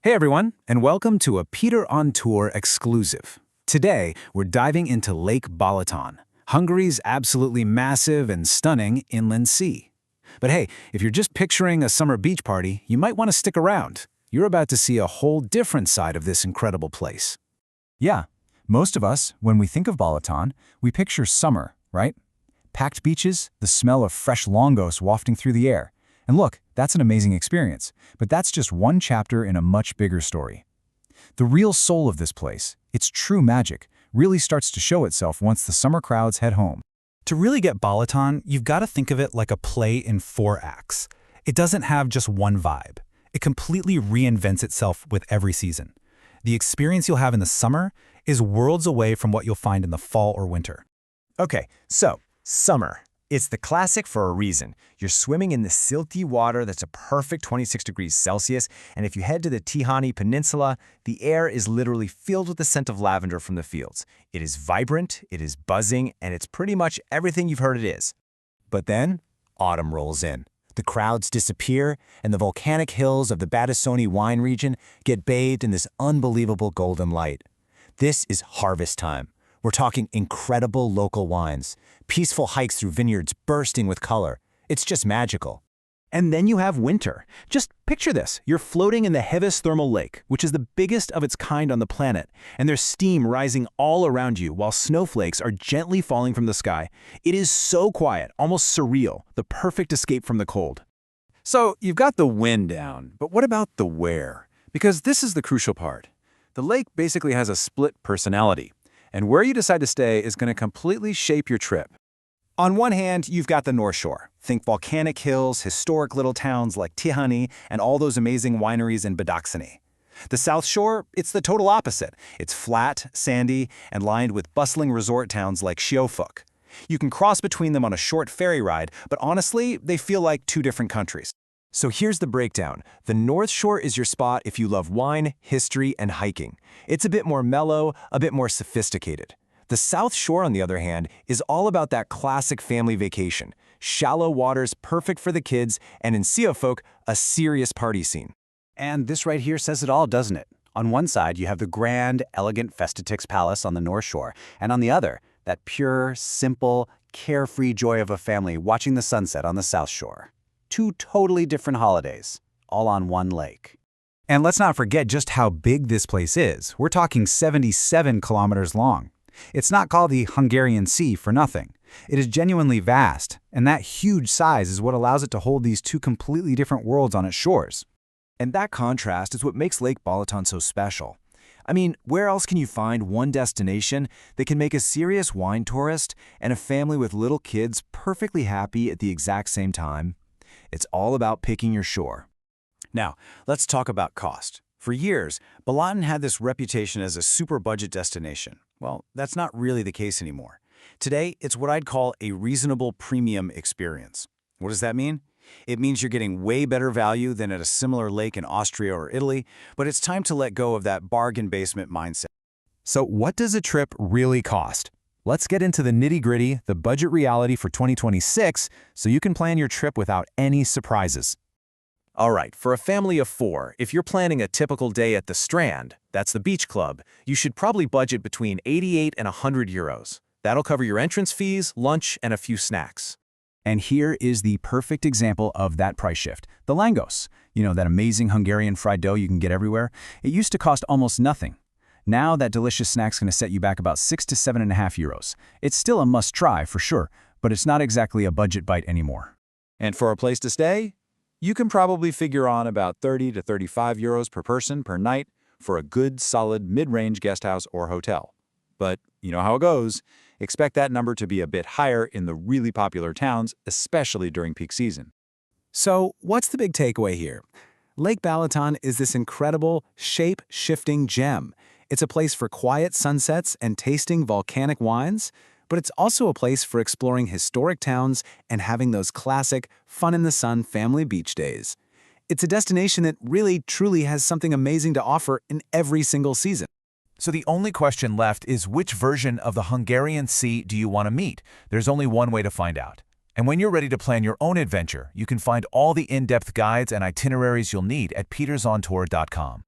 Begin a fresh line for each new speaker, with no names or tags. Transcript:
Hey everyone, and welcome to a Peter on Tour exclusive. Today, we're diving into Lake Balaton, Hungary's absolutely massive and stunning inland sea. But hey, if you're just picturing a summer beach party, you might want to stick around. You're about to see a whole different side of this incredible place.
Yeah, most of us, when we think of Balaton, we picture summer, right? Packed beaches, the smell of fresh longos wafting through the air. And look, that's an amazing experience, but that's just one chapter in a much bigger story. The real soul of this place, its true magic, really starts to show itself once the summer crowds head home.
To really get Balaton, you've got to think of it like a play in 4 acts. It doesn't have just one vibe. It completely reinvents itself with every season. The experience you'll have in the summer is worlds away from what you'll find in the fall or winter.
Okay, so, summer. It's the classic for a reason. You're swimming in the silty water that's a perfect 26 degrees Celsius, and if you head to the Tihany Peninsula, the air is literally filled with the scent of lavender from the fields. It is vibrant, it is buzzing, and it's pretty much everything you've heard it is. But then, autumn rolls in. The crowds disappear, and the volcanic hills of the Balaton wine region get bathed in this unbelievable golden light. This is harvest time. We're talking incredible local wines, peaceful hikes through vineyards bursting with color. It's just magical.
And then you have winter. Just picture this. You're floating in the heaviest thermal lake, which is the biggest of its kind on the planet, and there's steam rising all around you while snowflakes are gently falling from the sky. It is so quiet, almost surreal, the perfect escape from the cold.
So, you've got the wind down, but what about the where? Because this is the crucial part. The lake basically has a split personality, and where you decide to stay is going to completely shape your trip.
On one hand, you've got the North Shore. Think volcanic hills, historic little towns like Tihany, and all those amazing wineries in Budapest. The South Shore, it's the total opposite. It's flat, sandy, and lined with bustling resort towns like Siófok. You can cross between them on a short ferry ride, but honestly, they feel like 2 different countries. So here's the breakdown. The North Shore is your spot if you love wine, history, and hiking. It's a bit more mellow, a bit more sophisticated. The South Shore, on the other hand, is all about that classic family vacation. Shallow waters perfect for the kids, and in Siófok, a serious party scene.
And this right here says it all, doesn't it? On one side, you have the grand, elegant Festatix Palace on the North Shore, and on the other, that pure, simple, carefree joy of a family watching the sunset on the South Shore. 2 totally different holidays, all on one lake.
And let's not forget just how big this place is. We're talking 77 kilometers long. It's not called the Hungarian Sea for nothing. It is genuinely vast, and that huge size is what allows it to hold these 2 completely different worlds on its shores.
And that contrast is what makes Lake Balaton so special. I mean, where else can you find one destination that can make a serious wine tourist and a family with little kids perfectly happy at the exact same time? It's all about picking your shore. Now, let's talk about cost. For years, Balaton had this reputation as a super budget destination. Well, that's not really the case anymore. Today, it's what I'd call a reasonable premium experience. What does that mean? It means you're getting way better value than at a similar lake in Austria or Italy, but it's time to let go of that bargain basement mindset.
So what does a trip really cost? Let's get into the nitty-gritty, the budget reality for 2026, so you can plan your trip without any surprises.
All right, for a family of 4, if you're planning a typical day at the Strand, that's the beach club, you should probably budget between 88 and 100 euros. That'll cover your entrance fees, lunch, and a few snacks.
And here is the perfect example of that price shift. The langos, that amazing Hungarian fried dough you can get everywhere. It used to cost almost nothing. Now that delicious snack's going to set you back about 6 to 7.5 euros. It's still a must-try for sure, but it's not exactly a budget bite anymore.
And for a place to stay, you can probably figure on about 30 to 35 euros per person per night for a good, solid, mid-range guest house or hotel. But you know how it goes. Expect that number to be a bit higher in the really popular towns, especially during peak season.
So, what's the big takeaway here? Lake Balaton is this incredible, shape-shifting gem. It's a place for quiet sunsets and tasting volcanic wines, but it's also a place for exploring historic towns and having those classic, fun-in-the-sun family beach days. It's a destination that really, truly has something amazing to offer in every single season.
So the only question left is, which version of the Hungarian Sea do you want to meet? There's only one way to find out. And when you're ready to plan your own adventure, you can find all the in-depth guides and itineraries you'll need at petersontour.com.